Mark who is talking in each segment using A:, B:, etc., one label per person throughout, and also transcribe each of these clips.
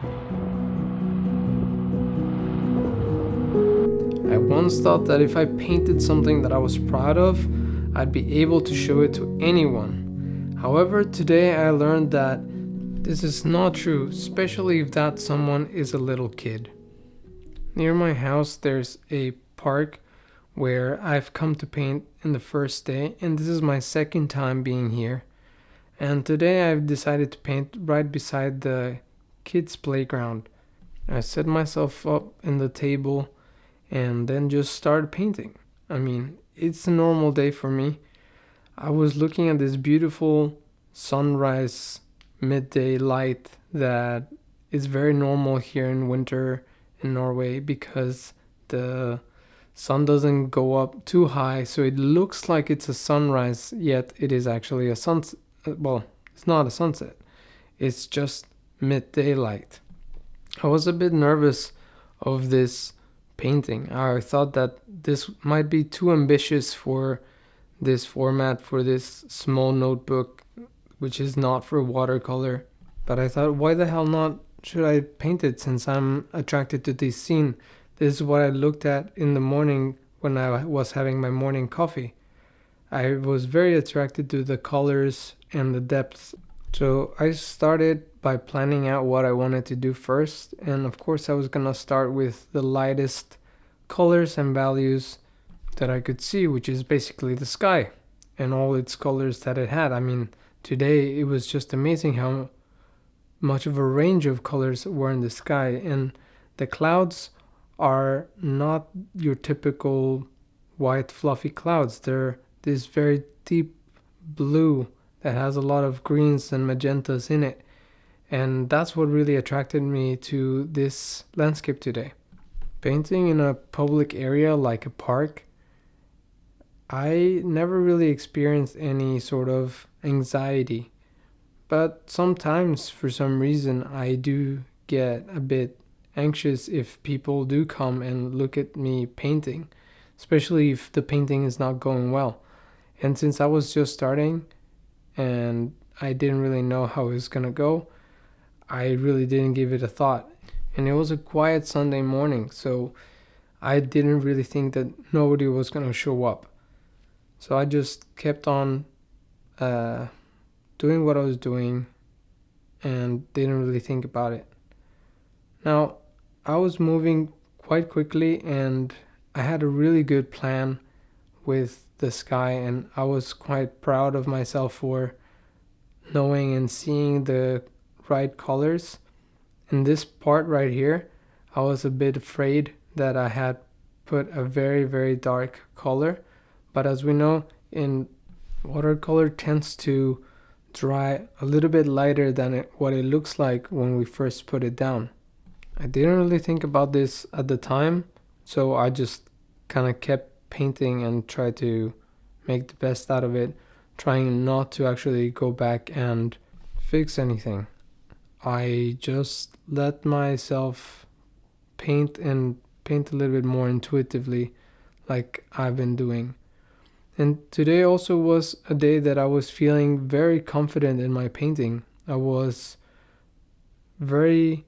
A: I once thought that if I painted something that I was proud of, I'd be able to show it to anyone. However, today I learned that this is not true, especially if that someone is a little kid. Near my house, there's a park where I've come to paint in the first day, and this is my second time being here. And today I've decided to paint right beside the kids' playground. I set myself up in the table and then just started painting. I mean, it's a normal day for me. I was looking at this beautiful sunrise midday light that is very normal here in winter in Norway because the sun doesn't go up too high, so it looks like it's a sunrise, yet it is actually a sunset. Well, it's not a sunset, it's just midday light. I was a bit nervous of this painting. I thought that this might be too ambitious for this format, for this small notebook, which is not for watercolor. But I thought, why the hell not? Should I paint it since I'm attracted to this scene? This is what I looked at in the morning when I was having my morning coffee. I was very attracted to the colors and the depth. So I started by planning out what I wanted to do first, and of course I was gonna start with the lightest colors and values that I could see, which is basically the sky and all its colors that it had. I mean, today it was just amazing how much of a range of colors were in the sky, and the clouds are not your typical white fluffy clouds. They're this very deep blue that has a lot of greens and magentas in it. And that's what really attracted me to this landscape today. Painting in a public area like a park, I never really experienced any sort of anxiety. But sometimes, for some reason, I do get a bit anxious if people do come and look at me painting, especially if the painting is not going well. And since I was just starting, and I didn't really know how it was gonna go, I really didn't give it a thought. And it was a quiet Sunday morning, so I didn't really think that nobody was gonna show up. So I just kept on doing what I was doing and didn't really think about it. Now, I was moving quite quickly and I had a really good plan with the sky, and I was quite proud of myself for knowing and seeing the right colors. In this part right here, I was a bit afraid that I had put a very, very dark color, but as we know, in watercolor tends to dry a little bit lighter than what it looks like when we first put it down. I didn't really think about this at the time, so I just kind of kept painting and tried to make the best out of it, trying not to actually go back and fix anything. I just let myself paint and paint a little bit more intuitively, like I've been doing. And today also was a day that I was feeling very confident in my painting. I was very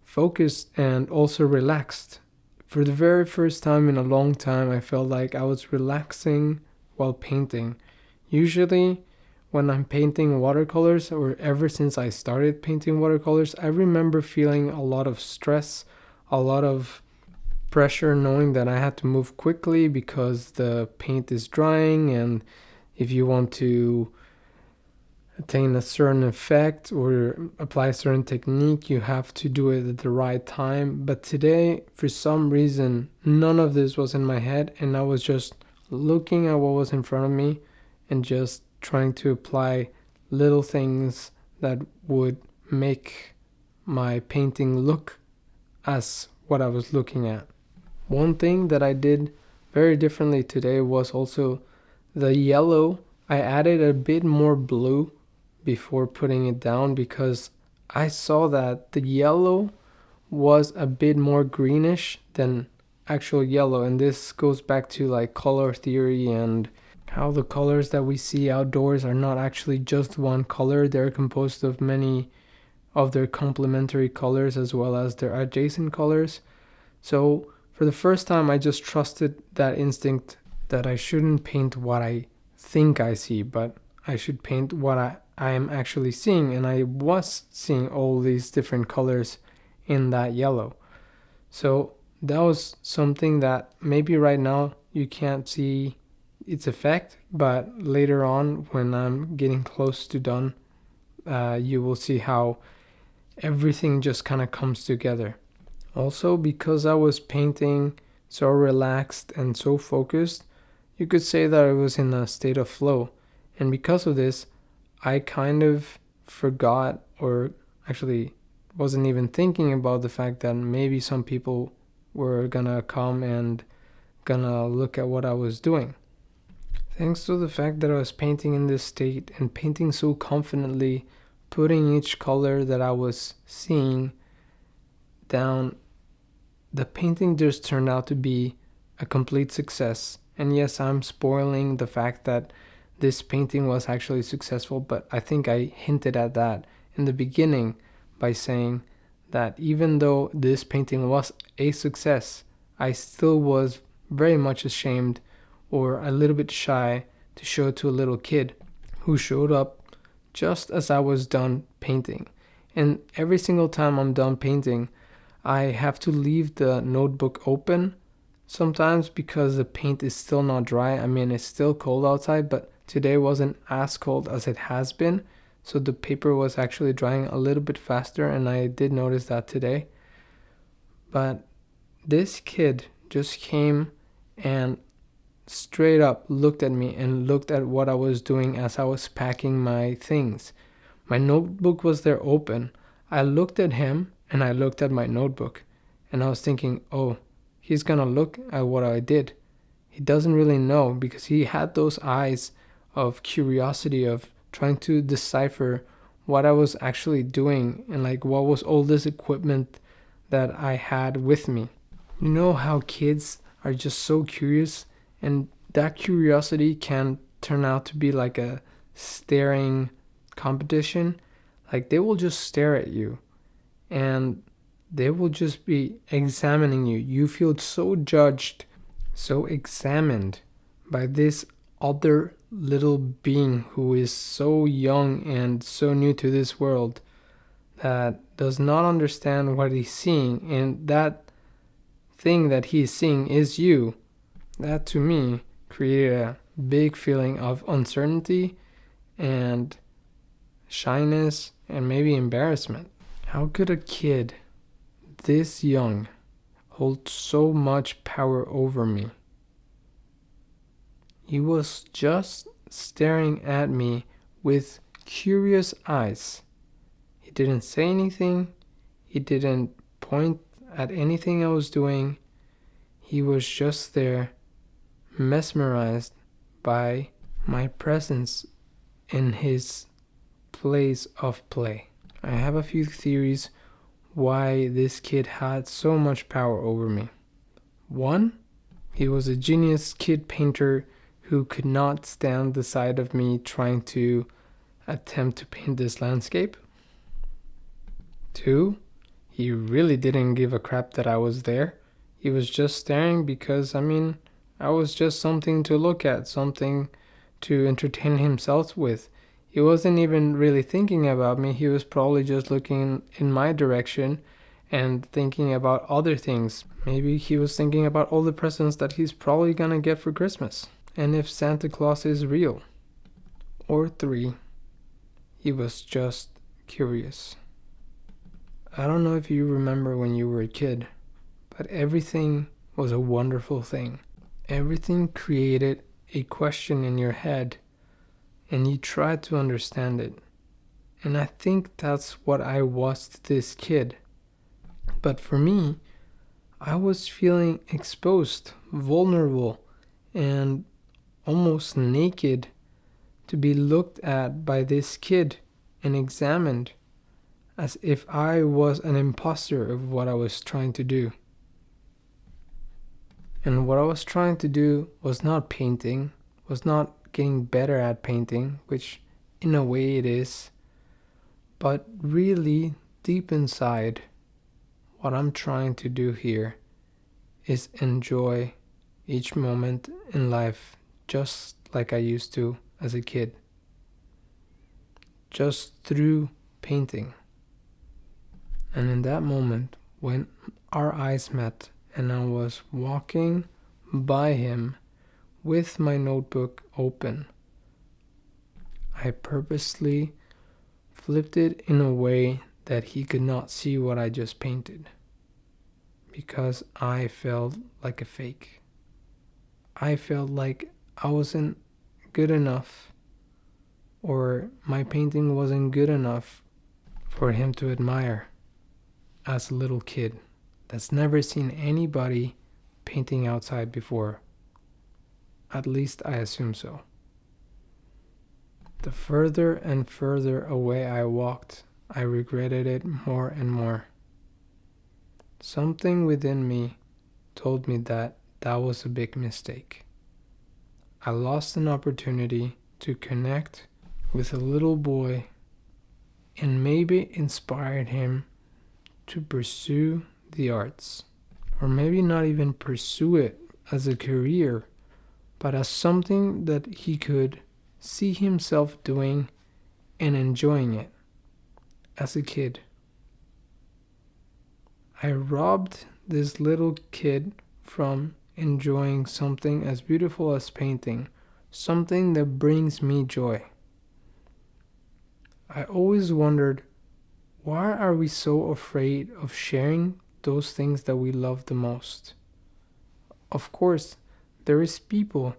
A: focused and also relaxed. For the very first time in a long time, I felt like I was relaxing while painting. Usually, when I'm painting watercolors, or ever since I started painting watercolors, I remember feeling a lot of stress, a lot of pressure, knowing that I had to move quickly because the paint is drying, and if you want to attain a certain effect or apply a certain technique, you have to do it at the right time. But today, for some reason, none of this was in my head, and I was just looking at what was in front of me and just trying to apply little things that would make my painting look as what I was looking at. One thing that I did very differently today was also the yellow. I added a bit more blue before putting it down because I saw that the yellow was a bit more greenish than actual yellow, and this goes back to like color theory and how the colors that we see outdoors are not actually just one color. They're composed of many of their complementary colors as well as their adjacent colors. So for the first time, I just trusted that instinct that I shouldn't paint what I think I see, but I should paint what I am actually seeing. And I was seeing all these different colors in that yellow. So that was something that maybe right now you can't see its effect, but later on when I'm getting close to done, you will see how everything just kind of comes together. Also, because I was painting so relaxed and so focused, you could say that I was in a state of flow. And because of this, I kind of forgot, or actually wasn't even thinking about the fact that maybe some people were gonna come and gonna look at what I was doing. Thanks to the fact that I was painting in this state and painting so confidently, putting each color that I was seeing down, the painting just turned out to be a complete success. And yes, I'm spoiling the fact that this painting was actually successful, but I think I hinted at that in the beginning by saying that even though this painting was a success, I still was very much ashamed or a little bit shy to show it to a little kid who showed up just as I was done painting. And every single time I'm done painting, I have to leave the notebook open sometimes because the paint is still not dry. I mean, it's still cold outside, but today wasn't as cold as it has been. So the paper was actually drying a little bit faster, and I did notice that today. But this kid just came and straight up looked at me and looked at what I was doing as I was packing my things. My notebook was there open. I looked at him and I looked at my notebook, and I was thinking, oh, he's gonna look at what I did. He doesn't really know, because he had those eyes of curiosity, of trying to decipher what I was actually doing and like what was all this equipment that I had with me. You know how kids are just so curious, and that curiosity can turn out to be like a staring competition. Like they will just stare at you and they will just be examining you. You feel so judged, so examined by this other little being who is so young and so new to this world, that does not understand what he's seeing, and that thing that he's seeing is you. That to me created a big feeling of uncertainty and shyness and maybe embarrassment. How could a kid this young hold so much power over me? He was just staring at me with curious eyes. He didn't say anything. He didn't point at anything I was doing. He was just there, mesmerized by my presence in his place of play. I have a few theories why this kid had so much power over me. One, he was a genius kid painter who could not stand the sight of me trying to attempt to paint this landscape. Two, he really didn't give a crap that I was there. He was just staring because, I was just something to look at, something to entertain himself with. He wasn't even really thinking about me. He was probably just looking in my direction and thinking about other things. Maybe he was thinking about all the presents that he's probably gonna get for Christmas, and if Santa Claus is real. Or three, he was just curious. I don't know if you remember when you were a kid, but everything was a wonderful thing. Everything created a question in your head, and you tried to understand it. And I think that's what I was to this kid. But for me, I was feeling exposed, vulnerable, and almost naked to be looked at by this kid and examined as if I was an imposter of what I was trying to do. And what I was trying to do was not painting, was not getting better at painting, which in a way it is, but really deep inside, what I'm trying to do here is enjoy each moment in life just like I used to as a kid, just through painting. And in that moment, when our eyes met and I was walking by him with my notebook open, I purposely flipped it in a way that he could not see what I just painted, because I felt like a fake. I felt like I wasn't good enough, or my painting wasn't good enough for him to admire as a little kid that's never seen anybody painting outside before. At least I assume so. The further and further away I walked, I regretted it more and more. Something within me told me that that was a big mistake. I lost an opportunity to connect with a little boy and maybe inspired him to pursue the arts, or maybe not even pursue it as a career, but as something that he could see himself doing and enjoying it as a kid. I robbed this little kid from enjoying something as beautiful as painting, something that brings me joy. I always wondered, why are we so afraid of sharing those things that we love the most? Of course, there is people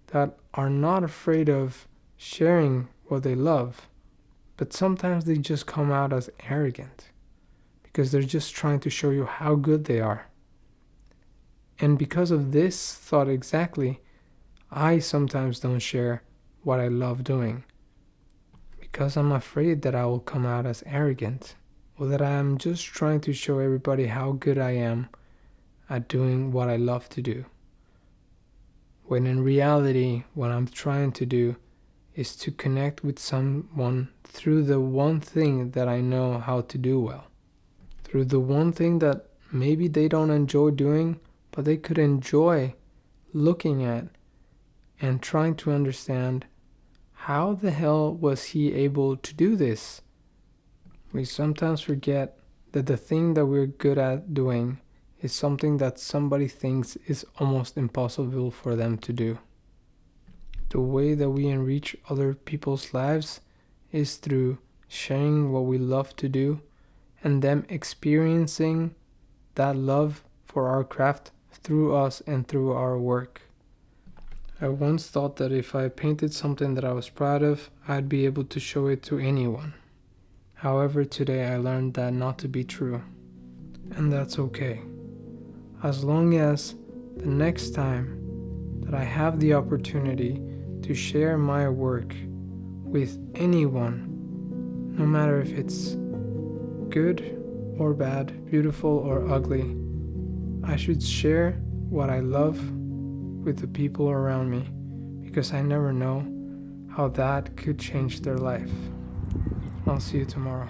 A: that are not afraid of sharing what they love, but sometimes they just come out as arrogant because they're just trying to show you how good they are. And because of this thought exactly, I sometimes don't share what I love doing, because I'm afraid that I will come out as arrogant, or that I am just trying to show everybody how good I am at doing what I love to do. When in reality, what I'm trying to do is to connect with someone through the one thing that I know how to do well. Through the one thing that maybe they don't enjoy doing, but they could enjoy looking at and trying to understand, how the hell was he able to do this? We sometimes forget that the thing that we're good at doing is something that somebody thinks is almost impossible for them to do. The way that we enrich other people's lives is through sharing what we love to do and them experiencing that love for our craft through us and through our work. I once thought that if I painted something that I was proud of, I'd be able to show it to anyone. However, today I learned that not to be true. And that's okay. As long as the next time that I have the opportunity to share my work with anyone, no matter if it's good or bad, beautiful or ugly, I should share what I love with the people around me, because I never know how that could change their life. I'll see you tomorrow.